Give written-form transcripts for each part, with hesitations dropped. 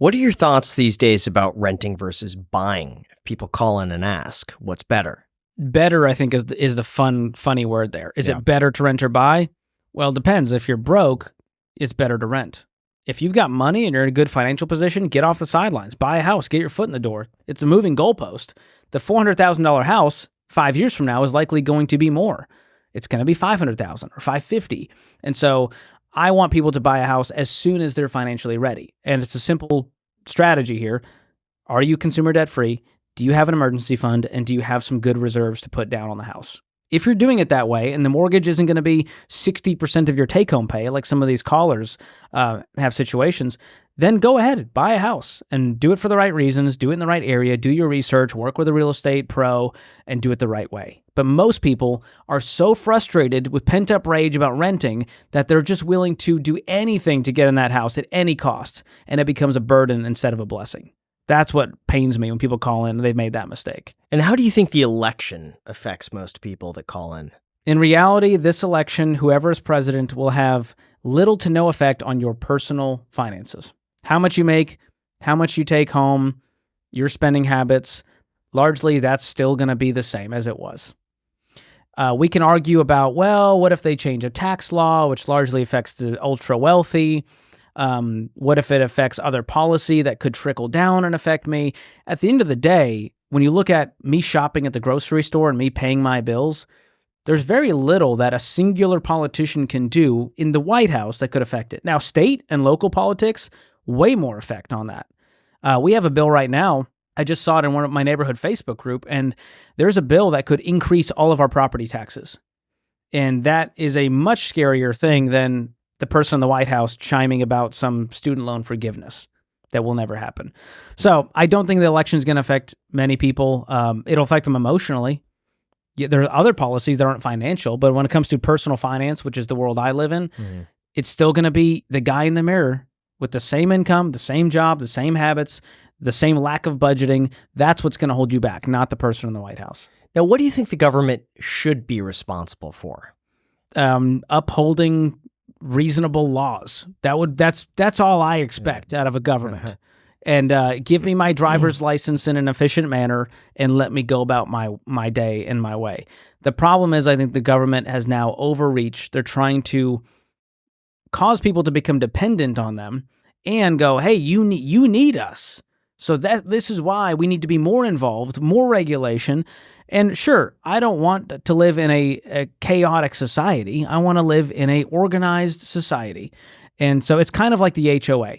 What are your thoughts these days about renting versus buying? If people call in and ask, what's better? Better, I think, is the funny word there. Is Yeah. it better to rent or buy? Well, it depends. If you're broke, it's better to rent. If you've got money and you're in a good financial position, get off the sidelines. Buy a house. Get your foot in the door. It's a moving goalpost. The $400,000 house 5 years from now is likely going to be more. It's going to be $500,000 or $550,000. And so I want people to buy a house as soon as they're financially ready. And it's a simple strategy here. Are you consumer debt free? Do you have an emergency fund? And do you have some good reserves to put down on the house? If you're doing it that way and the mortgage isn't going to be 60% of your take-home pay, like some of these callers have situations, then go ahead, buy a house and do it for the right reasons, do it in the right area, do your research, work with a real estate pro, and do it the right way. But most people are so frustrated with pent-up rage about renting that they're just willing to do anything to get in that house at any cost, and it becomes a burden instead of a blessing. That's what pains me when people call in and they've made that mistake. And how do you think the election affects most people that call in? In reality, this election, whoever is president, will have little to no effect on your personal finances. How much you make, how much you take home, your spending habits, largely that's still going to be the same as it was. We can argue about, well, what if they change a tax law, which largely affects the ultra wealthy? What if it affects other policy that could trickle down and affect me? At the end of the day, when you look at me shopping at the grocery store and me paying my bills, there's very little that a singular politician can do in the White House that could affect it. Now, state and local politics, way more effect on that. We have a bill right now. I just saw it in one of my neighborhood Facebook group, and there's a bill that could increase all of our property taxes. And that is a much scarier thing than the person in the White House chiming about some student loan forgiveness that will never happen. So I don't think the election is going to affect many people. It'll affect them emotionally. Yeah, there are other policies that aren't financial, but when it comes to personal finance, which is the world I live in, it's still going to be the guy in the mirror with the same income, the same job, the same habits, the same lack of budgeting. That's what's going to hold you back, not the person in the White House. Now, what do you think the government should be responsible for? Upholding reasonable laws. That's all I expect out of a government. And give me my driver's license in an efficient manner and let me go about my day and my way. The problem is I think the government has now overreached. They're trying to cause people to become dependent on them and go, hey, you need us. So this is why we need to be more involved, more regulation. And sure, I don't want to live in a chaotic society. I want to live in a organized society. And so it's kind of like the HOA.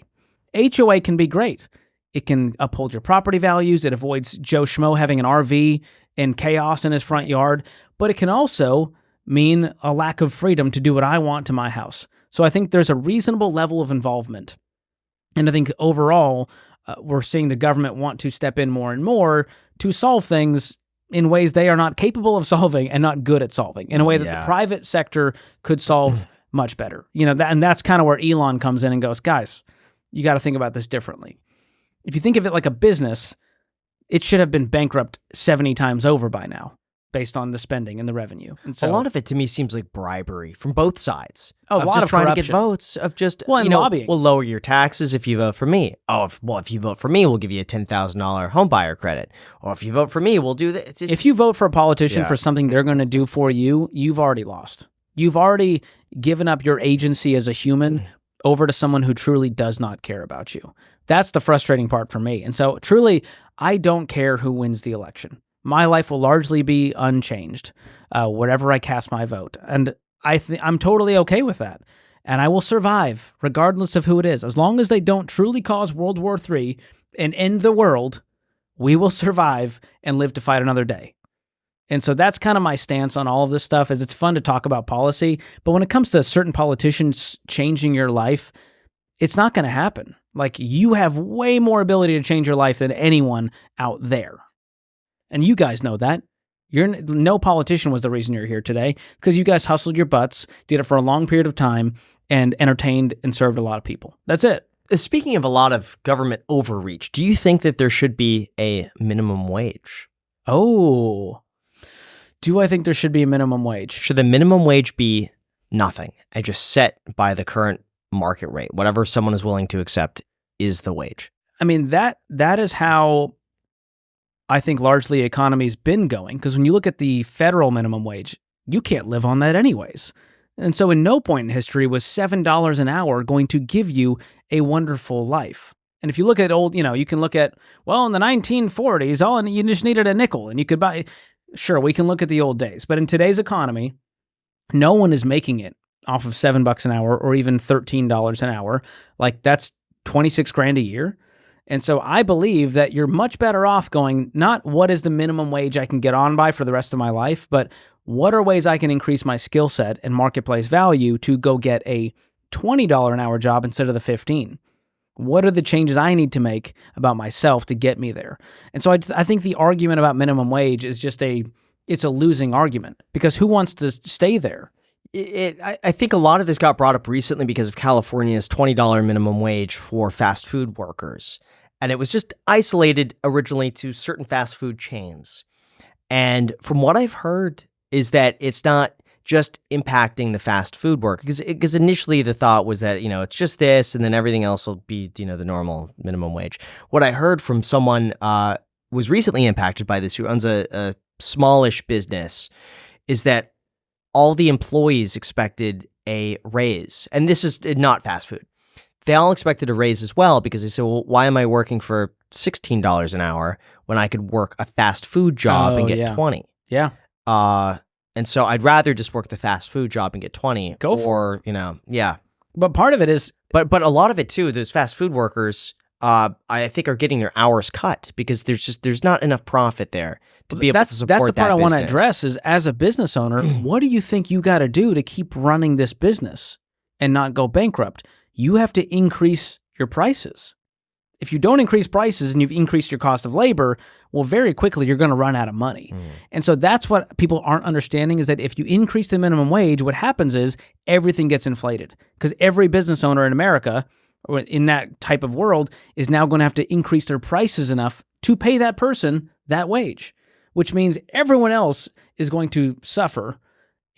HOA can be great. It can uphold your property values. It avoids Joe Schmo having an RV and chaos in his front yard. But it can also mean a lack of freedom to do what I want to my house. So I think there's a reasonable level of involvement. And I think overall, we're seeing the government want to step in more and more to solve things in ways they are not capable of solving and not good at solving, in a way that the private sector could solve much better. And that's kind of where Elon comes in and goes, guys, you got to think about this differently. If you think of it like a business, it should have been bankrupt 70 times over by now, based on the spending and the revenue. And so, a lot of it to me seems like bribery from both sides. A lot just of trying corruption. to get votes, of just, lobbying. We'll lower your taxes if you vote for me. Oh, if you vote for me, we'll give you a $10,000 home buyer credit. Or if you vote for me, we'll do this. If you vote for a politician for something they're going to do for you, you've already lost. You've already given up your agency as a human over to someone who truly does not care about you. That's the frustrating part for me. And so truly, I don't care who wins the election. My life will largely be unchanged, wherever I cast my vote. And I'm totally okay with that. And I will survive, regardless of who it is. As long as they don't truly cause World War III and end the world, we will survive and live to fight another day. And so that's kind of my stance on all of this stuff, is it's fun to talk about policy, but when it comes to certain politicians changing your life, it's not going to happen. Like, you have way more ability to change your life than anyone out there. And you guys know that. No politician was the reason you're here today, because you guys hustled your butts, did it for a long period of time, and entertained and served a lot of people. That's it. Speaking of a lot of government overreach, do you think that there should be a minimum wage? Oh, do I think there should be a minimum wage? Should the minimum wage be nothing and just set by the current market rate? Whatever someone is willing to accept is the wage. I mean, that is how I think largely the economy's been going. Because when you look at the federal minimum wage, you can't live on that anyways. And so in no point in history was $7 an hour going to give you a wonderful life. And if you look at old, you can look at, well, in the 1940s, you just needed a nickel and you could buy. Sure, we can look at the old days. But in today's economy, no one is making it off of $7 an hour or even $13 an hour. Like that's 26 grand a year. And so I believe that you're much better off going, not what is the minimum wage I can get on by for the rest of my life, but what are ways I can increase my skill set and marketplace value to go get a $20 an hour job instead of the 15? What are the changes I need to make about myself to get me there? And so I think the argument about minimum wage is just it's a losing argument because who wants to stay there? I think a lot of this got brought up recently because of California's $20 minimum wage for fast food workers. And it was just isolated originally to certain fast food chains. And from what I've heard is that it's not just impacting the fast food work because initially the thought was that, it's just this and then everything else will be, the normal minimum wage. What I heard from someone was recently impacted by this who owns a smallish business is that all the employees expected a raise. And this is not fast food. They all expected a raise as well because they said, well, why am I working for $16 an hour when I could work a fast food job and get 20? Yeah. And so I'd rather just work the fast food job and get 20. Go for it. Yeah. But part of it is... But a lot of it too, those fast food workers, I think are getting their hours cut because there's not enough profit there to be able to support that. That's the part I want to business. address is as a business owner, what do you think you got to do to keep running this business and not go bankrupt? You have to increase your prices. If you don't increase prices and you've increased your cost of labor, well, very quickly you're going to run out of money. And so that's what people aren't understanding is that if you increase the minimum wage, what happens is everything gets inflated because every business owner in America or in that type of world is now going to have to increase their prices enough to pay that person that wage, which means everyone else is going to suffer.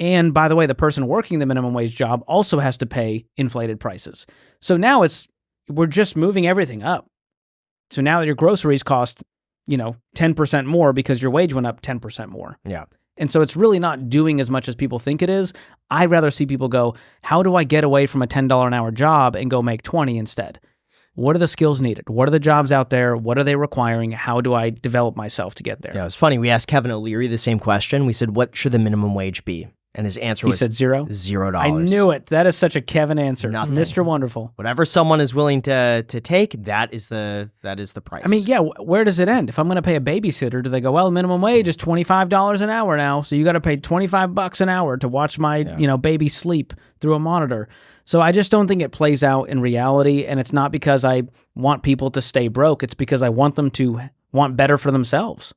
And by the way, the person working the minimum wage job also has to pay inflated prices. So now we're just moving everything up. So now your groceries cost, 10% more because your wage went up 10% more. Yeah. And so it's really not doing as much as people think it is. I'd rather see people go, how do I get away from a $10 an hour job and go make 20 instead? What are the skills needed? What are the jobs out there? What are they requiring? How do I develop myself to get there? Yeah, it was funny. We asked Kevin O'Leary the same question. We said, what should the minimum wage be? And his answer was... He said zero? $0. I knew it. That is such a Kevin answer. Nothing. Mr. Wonderful. Whatever someone is willing to take, that is the price. I mean, yeah, where does it end? If I'm going to pay a babysitter, do they go, well, minimum wage is $25 an hour now, so you got to pay $25 an hour to watch my, baby sleep through a monitor. So I just don't think it plays out in reality, and it's not because I want people to stay broke. It's because I want them to want better for themselves.